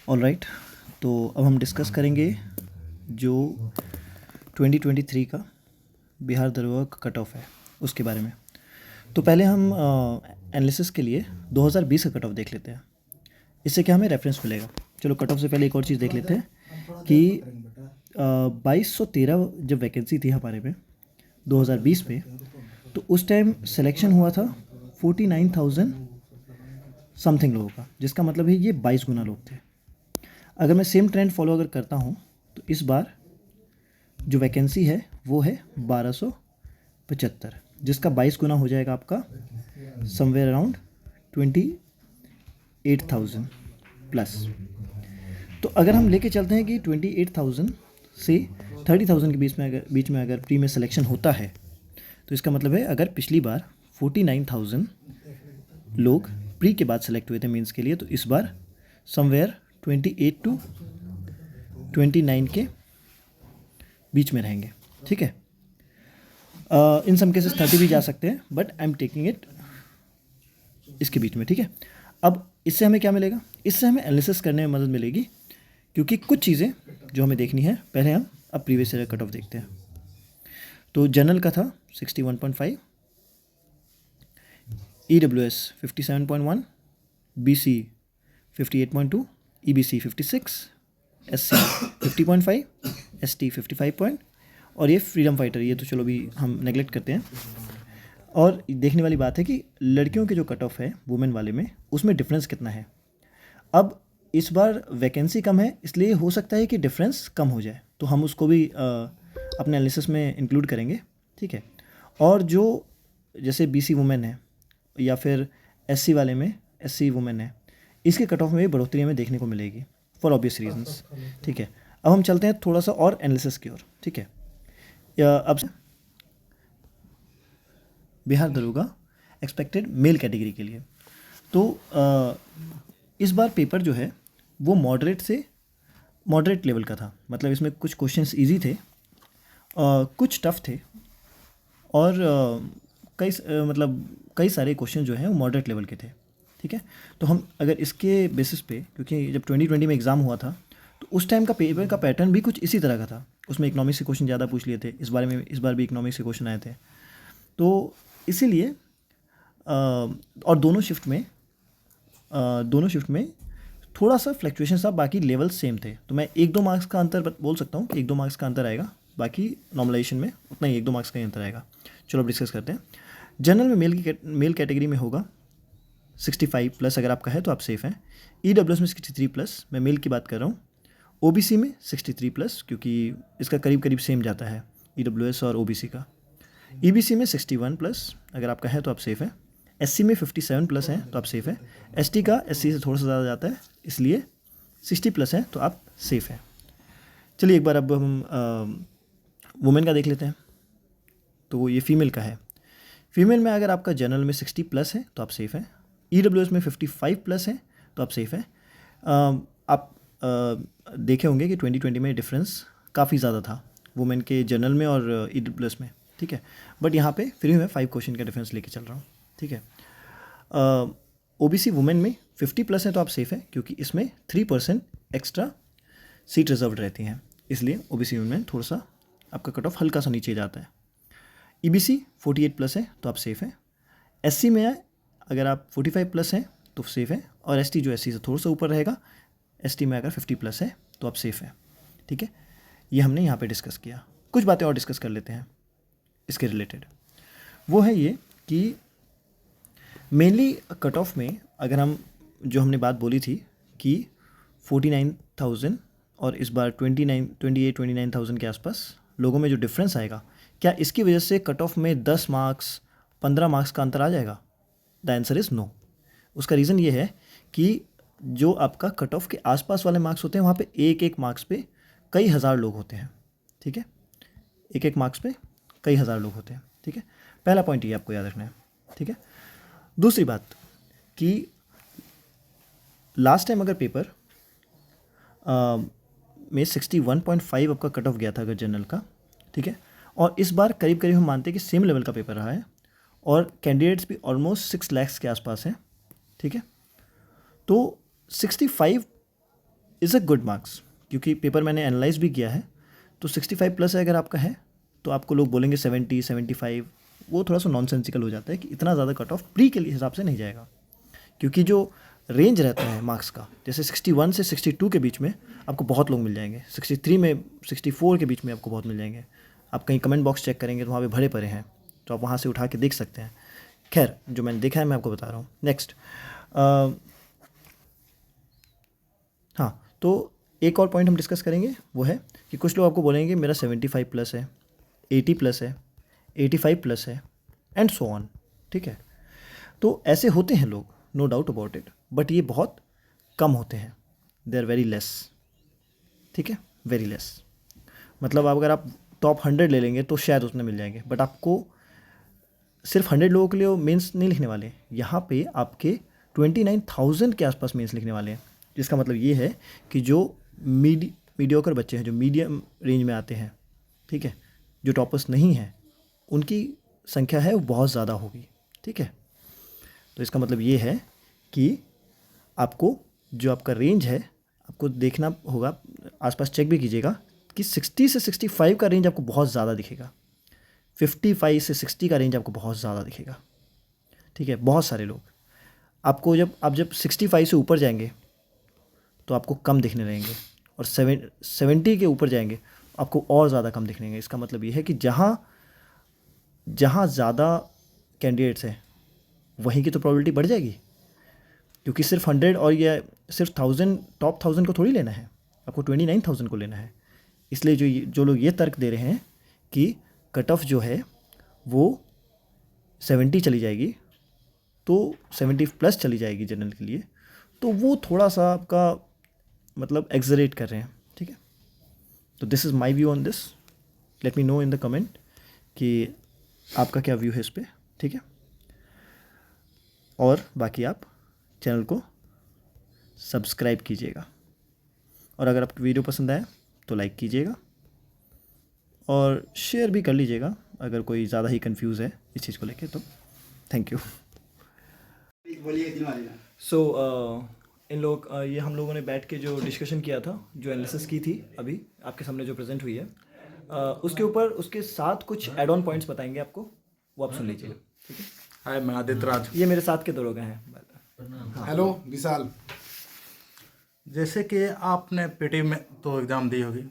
All right, तो अब हम डिस्कस करेंगे जो 2023 का बिहार दरोगा का कट ऑफ है उसके बारे में। तो पहले हम एनालिसिस के लिए 2020 का कट ऑफ देख लेते हैं। इससे क्या हमें रेफरेंस मिलेगा। चलो कट ऑफ से पहले एक और चीज़ देख लेते हैं कि 2213 जब वैकेंसी थी हमारे में 2020 में, तो उस टाइम सिलेक्शन हुआ था 49,000 समथिंग लोगों का, जिसका मतलब है ये 22 गुना लोग थे। अगर मैं सेम ट्रेंड फॉलो अगर करता हूँ तो इस बार जो वैकेंसी है वो है 1275, जिसका 22 गुना हो जाएगा आपका समवेयर अराउंड 28,000 प्लस। तो अगर हम लेके चलते हैं कि 28,000 से 30,000 के बीच में अगर प्री में सिलेक्शन होता है, तो इसका मतलब है अगर पिछली बार 49,000 लोग प्री के बाद सेलेक्ट हुए थे मेंस के लिए, तो इस बार समवेयर 28 टू 29 के बीच में रहेंगे। ठीक है, इन सम केसेस 30 भी जा सकते हैं, but I am taking it इसके बीच में। ठीक है, अब इससे हमें क्या मिलेगा, इससे हमें एनालिसिस करने में मदद मिलेगी, क्योंकि कुछ चीज़ें जो हमें देखनी है। पहले हम अब प्रीवियस ईयर कट ऑफ देखते हैं। तो जनरल का था 61.5, EWS 57.1, BC 58.2, EBC 56, SC 50.5, ST 55 point, और ये फ्रीडम फाइटर, ये तो चलो भी हम नेगलेक्ट करते हैं। और देखने वाली बात है कि लड़कियों के जो कट ऑफ है वुमेन वाले में, उसमें डिफरेंस कितना है। अब इस बार वैकेंसी कम है, इसलिए हो सकता है कि डिफरेंस कम हो जाए, तो हम उसको भी अपने एनालिसिस में इंक्लूड करेंगे। ठीक है, और जो जैसे BC वुमेन है या फिर SC वाले में SC वुमेन है, इसके कट ऑफ में भी बढ़ोतरी हमें देखने को मिलेगी फॉर ऑब्वियस रीजंस। ठीक है, अब हम चलते हैं थोड़ा सा और एनालिसिस की ओर। ठीक है, अब बिहार दरोगा एक्सपेक्टेड मेल कैटेगरी के लिए, तो इस बार पेपर जो है वो मॉडरेट लेवल का था। मतलब इसमें कुछ क्वेश्चंस इजी थे, कुछ टफ थे, और मतलब कई सारे क्वेश्चन जो हैं वो मॉडरेट लेवल के थे। ठीक है, तो हम अगर इसके बेसिस पे, क्योंकि जब 2020 में एग्ज़ाम हुआ था तो उस टाइम का पेपर का पैटर्न भी कुछ इसी तरह का था। उसमें इकोनॉमिक्स के क्वेश्चन ज़्यादा पूछ लिए थे, इस बार भी इकोनॉमिक्स के क्वेश्चन आए थे। तो इसीलिए और दोनों शिफ्ट में थोड़ा सा फ्लक्चुएशन था, बाकी लेवल सेम थे। तो मैं 1-2 मार्क्स का अंतर बोल सकता हूँ कि 1-2 मार्क्स का अंतर आएगा, बाकी नॉर्मलाइजेशन में उतना ही 1-2 मार्क्स का ही अंतर आएगा। चलो अब डिस्कस करते हैं। जनरल में मेल कैटेगरी में होगा 65 प्लस, अगर आपका है तो आप सेफ़ हैं। EWS में 63 प्लस, मैं मेल की बात कर रहा हूँ। OBC में 63 प्लस, क्योंकि इसका करीब करीब सेम जाता है EWS और OBC का। EBC में 61 प्लस, अगर आपका है तो आप सेफ़ हैं। SC में 57 प्लस है तो आप सेफ़ हैं। ST का SC से थोड़ा सा ज़्यादा जाता है, इसलिए 60 प्लस है तो आप सेफ़ हैं। चलिए एक बार अब हम वुमेन का देख लेते हैं। तो ये फीमेल का है। फीमेल में अगर आपका जनरल में 60 प्लस है तो आप सेफ़ हैं। EWS में 55 प्लस है तो आप सेफ़ हैं। आप देखे होंगे कि 2020 में डिफरेंस काफ़ी ज़्यादा था वुमेन के जनरल में और EWS में। ठीक है, बट यहाँ पे फिर भी मैं 5 क्वेश्चन का डिफरेंस लेके चल रहा हूँ। ठीक है, OBC वुमेन में 50 प्लस है तो आप सेफ़ हैं, क्योंकि इसमें 3% एक्स्ट्रा सीट रिजर्व रहती हैं, इसलिए OBC वुमेन में थोड़ा सा आपका कट ऑफ हल्का सा नीचे जाता है। EBC 48 प्लस है तो आप सेफ़ हैं। SC में अगर आप 45 प्लस हैं तो सेफ़ है, और ST जो SC से थोड़ा सा ऊपर रहेगा, ST में अगर 50 प्लस है तो आप सेफ़ हैं। ठीक है, ये हमने यहाँ पे डिस्कस किया। कुछ बातें और डिस्कस कर लेते हैं इसके रिलेटेड। वो है ये कि मेनली कट ऑफ में अगर हम जो हमने बात बोली थी कि 49,000 और इस बार 29,000 के आसपास लोगों में जो डिफरेंस आएगा, क्या इसकी वजह से कट ऑफ में 10 मार्क्स 15 मार्क्स का अंतर आ जाएगा? The answer is no. उसका रीज़न ये है कि जो आपका कट ऑफ के आसपास वाले मार्क्स होते हैं, वहाँ पे एक मार्क्स पे कई हज़ार लोग होते हैं। ठीक है, एक मार्क्स पे कई हज़ार लोग होते हैं। ठीक है, पहला पॉइंट ये आपको याद रखना है। ठीक है, दूसरी बात कि लास्ट टाइम अगर पेपर में 61.5 आपका कट ऑफ गया था अगर जनरल का, ठीक है, और इस बार करीब करीब हम मानते हैं कि सेम लेवल का पेपर रहा है, और कैंडिडेट्स भी ऑलमोस्ट 6 लाख के आसपास हैं। ठीक है, तो 65 इज़ अ गुड मार्क्स, क्योंकि पेपर मैंने एनालाइज भी किया है। तो 65 प्लस अगर आपका है तो आपको लोग बोलेंगे 70 75, वो थोड़ा सा नॉनसेंसिकल हो जाता है कि इतना ज़्यादा कट ऑफ प्री के लिए हिसाब से नहीं जाएगा, क्योंकि जो रेंज रहता है मार्क्स का, जैसे 61 से 62 के बीच में आपको बहुत लोग मिल जाएंगे, 63 में 64 के बीच में आपको बहुत मिल जाएंगे। आप कहीं कमेंट बॉक्स चेक करेंगे तो वहाँ पे भरे पड़े हैं, तो आप वहाँ से उठा के देख सकते हैं। खैर, जो मैंने देखा है मैं आपको बता रहा हूँ। नेक्स्ट, हाँ, तो एक और पॉइंट हम डिस्कस करेंगे, वो है कि कुछ लोग आपको बोलेंगे मेरा 75 प्लस है, 80 प्लस है, 85 प्लस है, एंड सो ऑन। ठीक है, तो ऐसे होते हैं लोग, no doubt about it, but ये बहुत कम होते हैं, दे आर वेरी लेस। ठीक है, वेरी लेस। मतलब अगर आप टॉप 100 ले लेंगे तो शायद उसमें मिल जाएंगे, बट आपको सिर्फ 100 लोगों के लिए मेंस नहीं लिखने वाले, यहाँ पे आपके 29,000 के आसपास मेंस लिखने वाले हैं। जिसका मतलब ये है कि जो मीडियोकर बच्चे हैं, जो मीडियम रेंज में आते हैं, ठीक है, जो टॉपर्स नहीं हैं, उनकी संख्या है वो बहुत ज़्यादा होगी। ठीक है, तो इसका मतलब ये है कि आपको जो आपका रेंज है आपको देखना होगा, आसपास चेक भी कीजिएगा कि 60 से 65 का रेंज आपको बहुत ज़्यादा दिखेगा, 55 से 60 का रेंज आपको बहुत ज़्यादा दिखेगा। ठीक है, बहुत सारे लोग आपको जब 65 से ऊपर जाएंगे तो आपको कम दिखने लगेंगे, और 70 के ऊपर जाएंगे आपको और ज़्यादा कम दिखने लगेंगे। इसका मतलब ये है कि जहाँ जहाँ ज़्यादा कैंडिडेट्स हैं वहीं की तो प्रोबेबिलिटी बढ़ जाएगी, क्योंकि सिर्फ 100 और ये सिर्फ 1000 टॉप 1000 को थोड़ी लेना है, आपको 29,000 को लेना है। इसलिए जो लोग ये तर्क दे रहे हैं कि कट ऑफ जो है वो 70 चली जाएगी, तो 70 प्लस चली जाएगी जनरल के लिए, तो वो थोड़ा सा आपका मतलब एग्जरेट कर रहे हैं। ठीक है, तो this is my view on this. Let me know in the comment कि आपका क्या व्यू है इस पर। ठीक है, और बाकी आप चैनल को सब्सक्राइब कीजिएगा, और अगर आपको वीडियो पसंद आए तो लाइक कीजिएगा और शेयर भी कर लीजिएगा अगर कोई ज़्यादा ही कंफ्यूज है इस चीज़ को लेके। तो थैंक यू। इन लोग ये हम लोगों ने बैठ के जो डिस्कशन किया था, जो एनालिसिस की थी अभी आपके सामने जो प्रेजेंट हुई है, उसके ऊपर उसके साथ कुछ एड ऑन पॉइंट्स बताएंगे आपको, वो आप सुन लीजिए। ठीक है, हाय, मैं आदित्य राज। ये मेरे साथ के दो लोग हैं। हेलो विशाल। जैसे कि आपने पीटी में तो एग्ज़ाम दी होगी,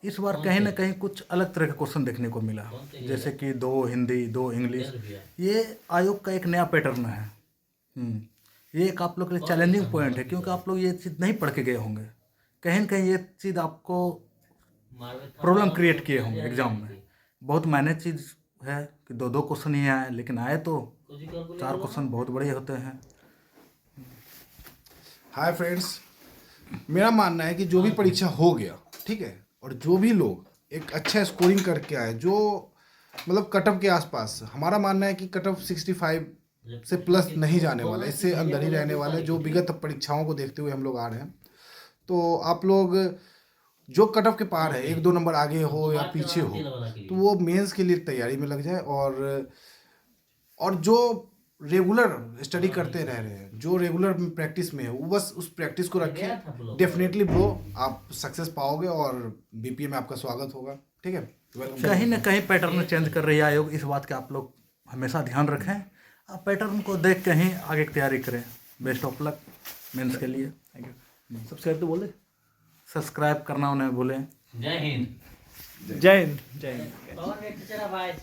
इस बार कहीं ना कहीं कुछ अलग तरह का क्वेश्चन देखने को मिला, जैसे कि 2 हिंदी 2 इंग्लिश। ये आयोग का एक नया पैटर्न है। ये एक आप लोग के लिए चैलेंजिंग पॉइंट है, क्योंकि आप लोग ये चीज़ नहीं पढ़ के गए होंगे, कहीं ना कहीं ये चीज़ आपको प्रॉब्लम क्रिएट किए होंगे एग्ज़ाम में। बहुत मैनेज चीज़ है कि 2 क्वेश्चन ही आए, लेकिन आए तो 4 क्वेश्चन बहुत बड़े होते हैं। हाय फ्रेंड्स, मेरा मानना है कि जो भी परीक्षा हो गया, ठीक है, और जो भी लोग एक अच्छा स्कोरिंग करके आए, जो मतलब कट ऑफ के आसपास, हमारा मानना है कि कट ऑफ 65 से प्लस नहीं जाने वाला, इससे अंदर ही रहने वाला है। जो विगत परीक्षाओं को देखते हुए हम लोग आ रहे हैं, तो आप लोग जो कट ऑफ के पार है, 1-2 नंबर आगे हो या पीछे हो, तो वो मेंस के लिए तैयारी में लग जाए। और जो रेगुलर स्टडी करते रह रहे हैं, जो रेगुलर प्रैक्टिस में है, वो बस उस प्रैक्टिस को रखें। डेफिनेटली ब्रो, आप सक्सेस पाओगे और बीपीए में आपका स्वागत होगा। ठीक है, कहीं ना कहीं पैटर्न चेंज कर रही है आयोग, इस बात का आप लोग हमेशा ध्यान रखें। आप पैटर्न को देख के ही आगे की तैयारी करें। बेस्ट ऑफ लक मेंस के लिए। Thank you. सब्सक्राइब तो बोल दे। सब्सक्राइब करना उन्हें भूलें। जय हिंद। जय हिंद। जय हिंद।